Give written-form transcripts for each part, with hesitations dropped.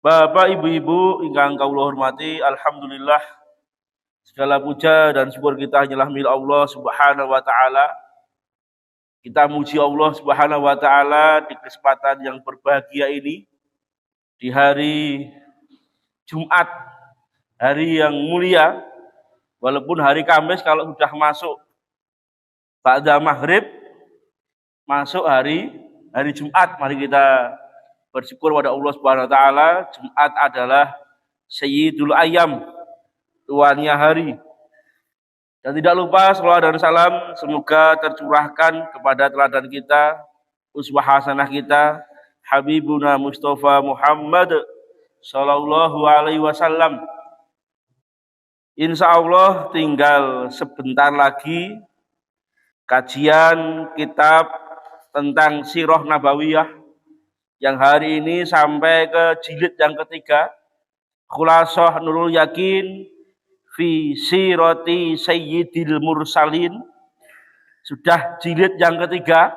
Bapak, Ibu-ibu ingkang kawula hormati, alhamdulillah segala puja dan syukur kita hanyalah milik Allah Subhanahu wa taala. Kita muji Allah Subhanahu wa taala di kesempatan yang berbahagia ini di hari Jumat, hari yang mulia. Walaupun hari Kamis kalau sudah masuk ba'da maghrib, masuk hari Jumat, mari kita bersyukur pada Allah Subhanahu wa taala. Jumat adalah Sayyidul Ayyam, tuannya hari. Dan tidak lupa salawat dan salam semoga tercurahkan kepada teladan kita, uswah hasanah kita, Habibuna Mustafa Muhammad sallallahu alaihi wasallam. Insya Allah tinggal sebentar lagi kajian kitab tentang Sirah Nabawiyah yang hari ini sampai ke jilid yang ketiga, Khulasah Nurul Yakin fi Sirati Sayyidil Mursalin. Sudah jilid yang ketiga.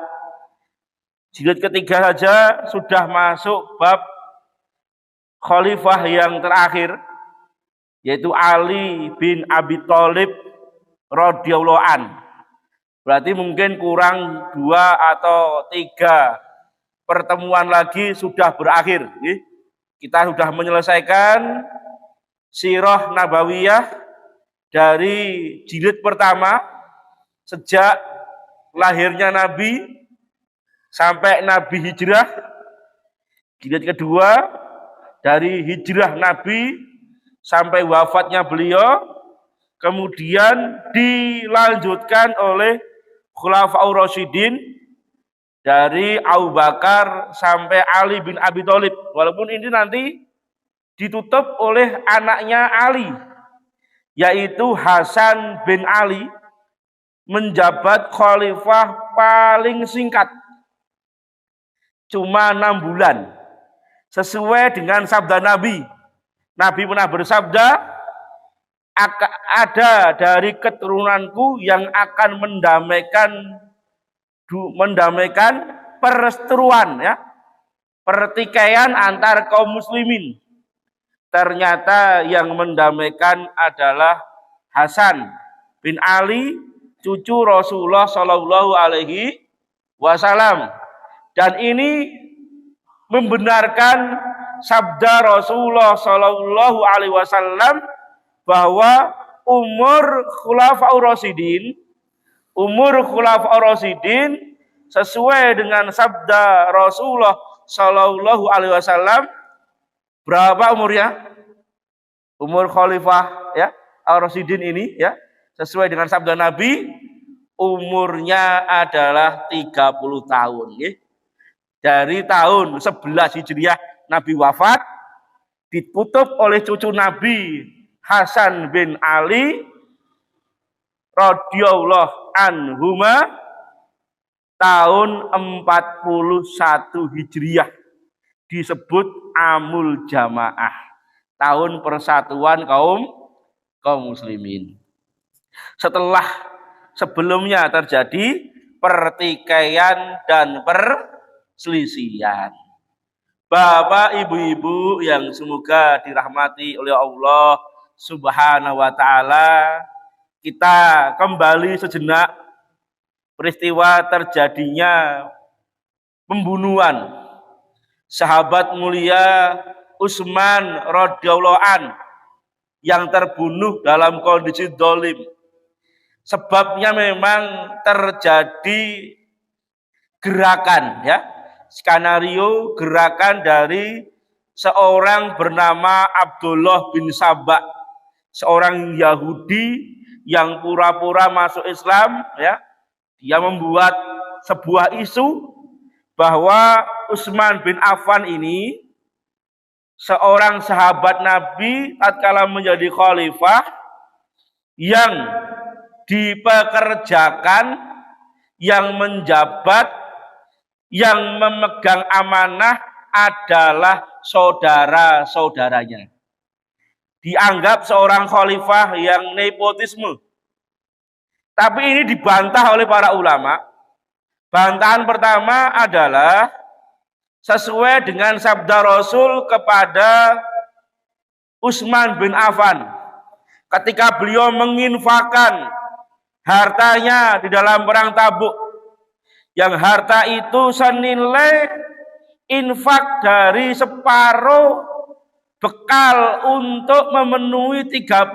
Jilid ketiga saja sudah masuk bab khalifah yang terakhir, yaitu Ali bin Abi Thalib radhiyallahu an. Berarti mungkin kurang 2 atau 3 pertemuan lagi sudah berakhir. Kita sudah menyelesaikan Sirah Nabawiyah dari jilid pertama, sejak lahirnya Nabi sampai Nabi hijrah. Jilid kedua dari hijrah Nabi sampai wafatnya beliau. Kemudian dilanjutkan oleh Khulafaur Rasyidin dari Abu Bakar sampai Ali bin Abi Thalib. Walaupun ini nanti ditutup oleh anaknya Ali, yaitu Hasan bin Ali, menjabat khalifah paling singkat, cuma 6 bulan, sesuai dengan sabda Nabi. Nabi pernah bersabda, ada dari keturunanku yang akan mendamaikan perseteruan, ya, pertikaian antar kaum muslimin. Ternyata yang mendamaikan adalah Hasan bin Ali, cucu Rasulullah Shallallahu Alaihi Wasallam. Dan ini membenarkan sabda Rasulullah Shallallahu Alaihi Wasallam bahwa umur Khulafaur Rasyidin sesuai dengan sabda Rasulullah Shallallahu Alaihi Wasallam. Berapa umurnya? Umur Khalifah, ya, Ar-Rasyidin ini, ya, sesuai dengan sabda Nabi, umurnya adalah 30 tahun, ya. Dari tahun 11 Hijriah Nabi wafat, ditutup oleh cucu Nabi Hasan bin Ali radhiyallahu anhuma tahun 41 Hijriah, disebut Amul Jamaah, tahun persatuan kaum muslimin. Sebelumnya terjadi pertikaian dan perselisihan. Bapak, Ibu-ibu yang semoga dirahmati oleh Allah Subhanahu wa taala, kita kembali sejenak peristiwa terjadinya pembunuhan sahabat mulia Utsman radhiyallahu an yang terbunuh dalam kondisi zalim. Sebabnya memang terjadi gerakan, ya, skenario gerakan dari seorang bernama Abdullah bin Sabah, seorang Yahudi yang pura-pura masuk Islam, ya. Dia membuat sebuah isu bahwa Utsman bin Affan ini seorang sahabat Nabi tatkala menjadi khalifah yang dipekerjakan, yang menjabat, yang memegang amanah adalah saudara-saudaranya. Dianggap seorang khalifah yang nepotisme. Tapi ini dibantah oleh para ulama. Bantahan pertama adalah sesuai dengan sabda Rasul kepada Utsman bin Affan ketika beliau menginfakkan hartanya di dalam perang Tabuk, yang harta itu senilai infak dari separuh bekal untuk memenuhi 30.000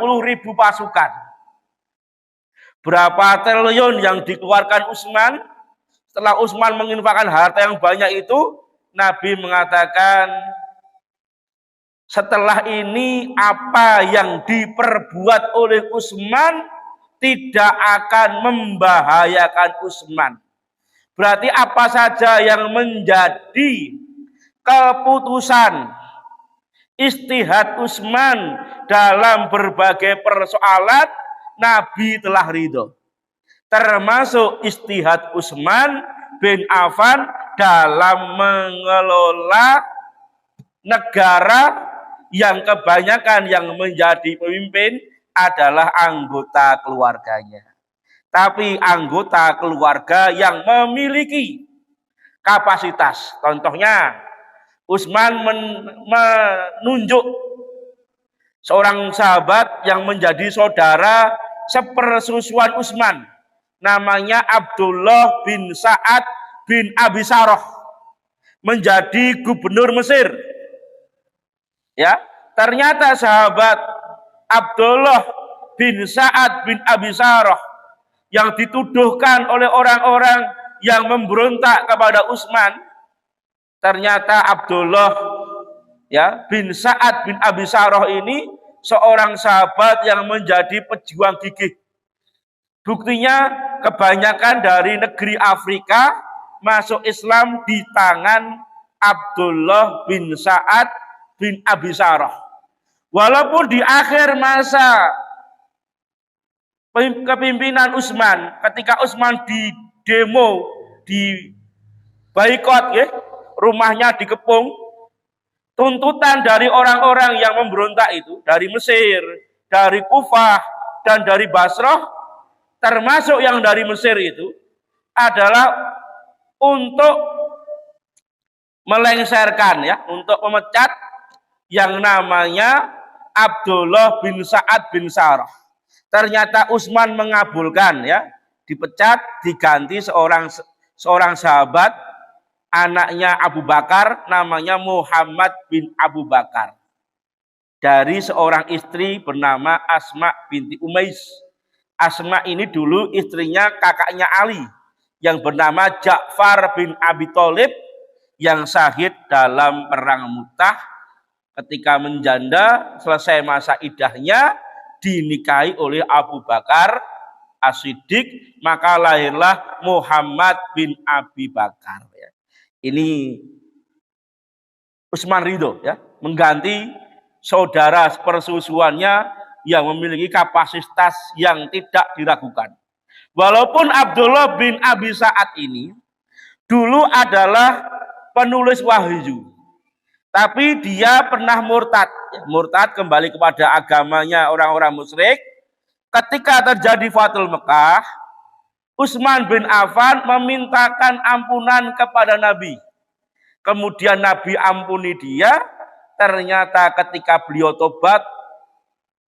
pasukan. Berapa triliun yang dikeluarkan Utsman? Setelah Utsman menginfakkan harta yang banyak itu, Nabi mengatakan, setelah ini apa yang diperbuat oleh Utsman tidak akan membahayakan Utsman. Berarti apa saja yang menjadi keputusan istihad Utsman dalam berbagai persoalan, Nabi telah ridho. Termasuk istihad Utsman bin Affan dalam mengelola negara yang kebanyakan yang menjadi pemimpin adalah anggota keluarganya. Tapi anggota keluarga yang memiliki kapasitas. Contohnya, Utsman menunjuk seorang sahabat yang menjadi saudara sepersusuan Utsman. Namanya Abdullah bin Sa'ad bin Abi Sarah, menjadi gubernur Mesir. Ya, ternyata sahabat Abdullah bin Sa'ad bin Abi Sarah yang dituduhkan oleh orang-orang yang memberontak kepada Utsman, ternyata Abdullah bin Sa'ad bin Abi Sarah ini seorang sahabat yang menjadi pejuang gigih. Buktinya kebanyakan dari negeri Afrika masuk Islam di tangan Abdullah bin Sa'ad bin Abi Sarah. Walaupun di akhir masa kepimpinan Utsman, ketika Utsman di demo, di boikot, ya, rumahnya dikepung, tuntutan dari orang-orang yang memberontak itu, dari Mesir, dari Kufah, dan dari Basrah, termasuk yang dari Mesir itu, adalah untuk melengsarkan, ya, untuk memecat yang namanya Abdullah bin Sa'ad bin Sarah. Ternyata Utsman mengabulkan, ya, dipecat, diganti seorang sahabat, anaknya Abu Bakar, namanya Muhammad bin Abu Bakar, dari seorang istri bernama Asma binti Umais. Asma ini dulu istrinya kakaknya Ali yang bernama Ja'far bin Abi Thalib yang syahid dalam perang Mu'tah. Ketika menjanda, selesai masa iddahnya, dinikahi oleh Abu Bakar As-Siddiq, maka lahirlah Muhammad bin Abi Bakar. Ini Utsman ridho, ya, mengganti saudara persusuannya yang memiliki kapasitas yang tidak diragukan. Walaupun Abdullah bin Abi Sa'ad ini dulu adalah penulis wahyu, tapi dia pernah murtad. Murtad, kembali kepada agamanya orang-orang musyrik. Ketika terjadi Fathul Mekah, Utsman bin Affan memintakan ampunan kepada Nabi. Kemudian Nabi ampuni dia. Ternyata ketika beliau tobat,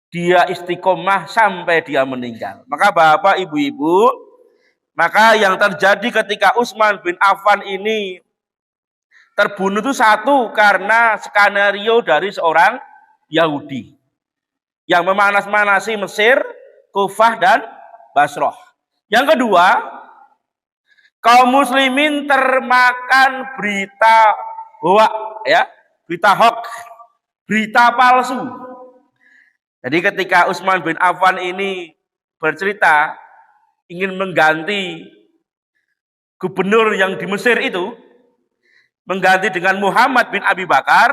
dia istiqomah sampai dia meninggal. Maka Bapak, Ibu-ibu, maka yang terjadi ketika Utsman bin Affan ini terbunuh itu satu, karena skenario dari seorang Yahudi yang memanas-manasi Mesir, Kufah, dan Basrah. Yang kedua, kaum muslimin termakan berita hoak, ya, berita hoax, berita palsu. Jadi ketika Utsman bin Affan ini bercerita ingin mengganti gubernur yang di Mesir itu, mengganti dengan Muhammad bin Abi Bakar,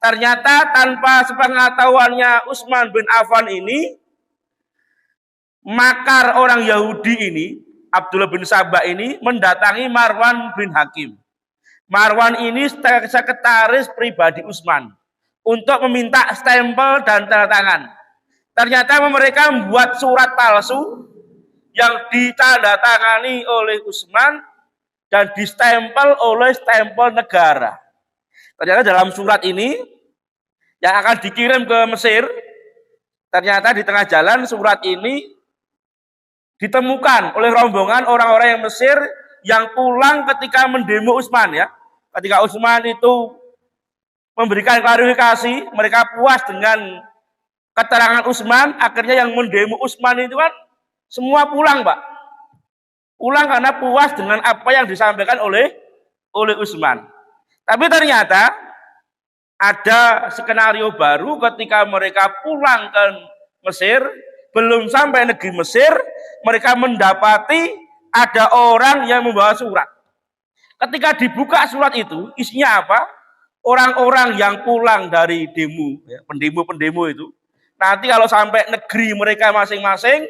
ternyata tanpa sepengetahuannya Utsman bin Affan ini, makar orang Yahudi ini, Abdullah bin Sabah ini, mendatangi Marwan bin Hakim. Marwan ini sekretaris pribadi Utsman untuk meminta stempel dan tanda tangan. Ternyata mereka membuat surat palsu yang ditandatangani oleh Utsman dan distempel oleh stempel negara. Ternyata dalam surat ini yang akan dikirim ke Mesir, ternyata di tengah jalan surat ini ditemukan oleh rombongan orang-orang yang Mesir yang pulang ketika mendemo Utsman ya. Ketika Utsman itu memberikan klarifikasi, mereka puas dengan keterangan Utsman, akhirnya yang mendemo Utsman itu kan semua pulang, Pak. Pulang karena puas dengan apa yang disampaikan oleh Utsman. Tapi ternyata ada skenario baru ketika mereka pulang ke Mesir, belum sampai negeri Mesir, mereka mendapati ada orang yang membawa surat. Ketika dibuka surat itu, isinya apa? Orang-orang yang pulang dari demo, ya, pendemo-pendemo itu, nanti kalau sampai negeri mereka masing-masing,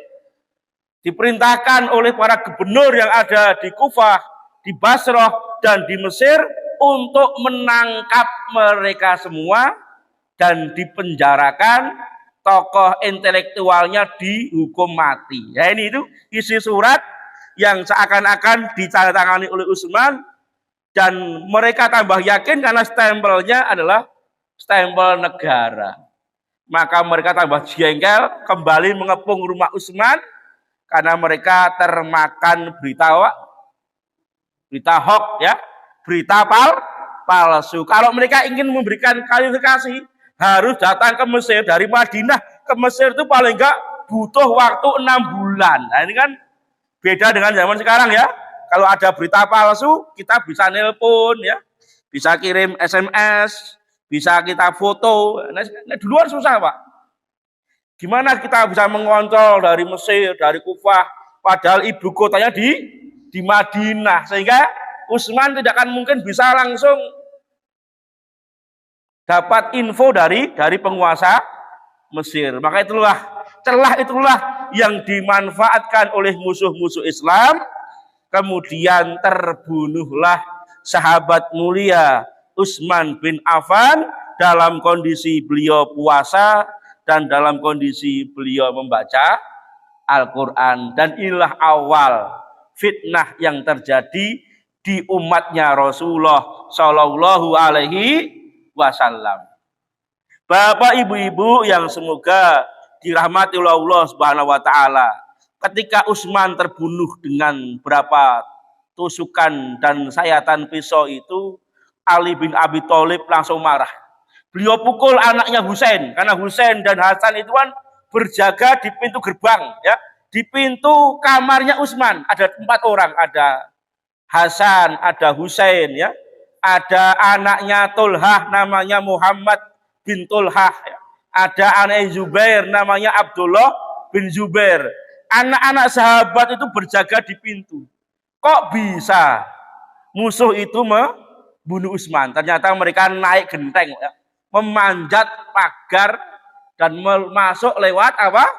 diperintahkan oleh para gubernur yang ada di Kufah, di Basrah, dan di Mesir untuk menangkap mereka semua dan dipenjarakan, tokoh intelektualnya dihukum mati. Ya ini itu isi surat yang seakan-akan ditandatangani oleh Utsman, dan mereka tambah yakin karena stempelnya adalah stempel negara. Maka mereka tambah jengkel, kembali mengepung rumah Utsman karena mereka termakan berita hoax ya, berita palsu. Kalau mereka ingin memberikan klarifikasi, harus datang ke Mesir. Dari Madinah ke Mesir itu paling enggak butuh waktu 6 bulan. Nah ini kan beda dengan zaman sekarang ya. Kalau ada berita palsu, kita bisa nelpon ya, bisa kirim SMS, bisa kita foto. Nah, duluan susah, Pak. Gimana kita bisa mengontrol dari Mesir, dari Kufah, padahal ibu kotanya di Madinah, sehingga Utsman tidak akan mungkin bisa langsung dapat info dari penguasa Mesir. Maka celah itulah yang dimanfaatkan oleh musuh-musuh Islam. Kemudian terbunuhlah sahabat mulia Utsman bin Affan dalam kondisi beliau puasa dan dalam kondisi beliau membaca Al-Quran. Dan inilah awal fitnah yang terjadi di umatnya Rasulullah Shallallahu Alaihi Wasallam. Bapak ibu-ibu yang semoga dirahmati oleh Allah Subhanahu Wa Taala. Ketika Utsman terbunuh dengan berapa tusukan dan sayatan pisau itu, Ali bin Abi Thalib langsung marah. Beliau pukul anaknya Husain, karena Husain dan Hasan itu kan berjaga di pintu gerbang, ya, di pintu kamarnya Utsman. Ada 4 orang, ada Hasan, ada Husain, ya, ada anaknya Tulhah namanya Muhammad bin Tulhah, ya. Ada anak Zubair namanya Abdullah bin Zubair. Anak-anak sahabat itu berjaga di pintu. Kok bisa musuh itu membunuh Utsman? Ternyata mereka naik genteng, ya, memanjat pagar dan masuk lewat apa?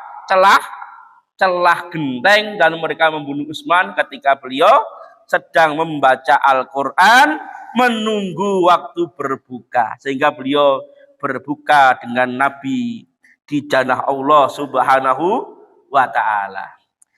Celah genteng, dan mereka membunuh Utsman ketika beliau sedang membaca Al-Quran menunggu waktu berbuka, sehingga beliau berbuka dengan Nabi di janah Allah Subhanahu wa Ta'ala.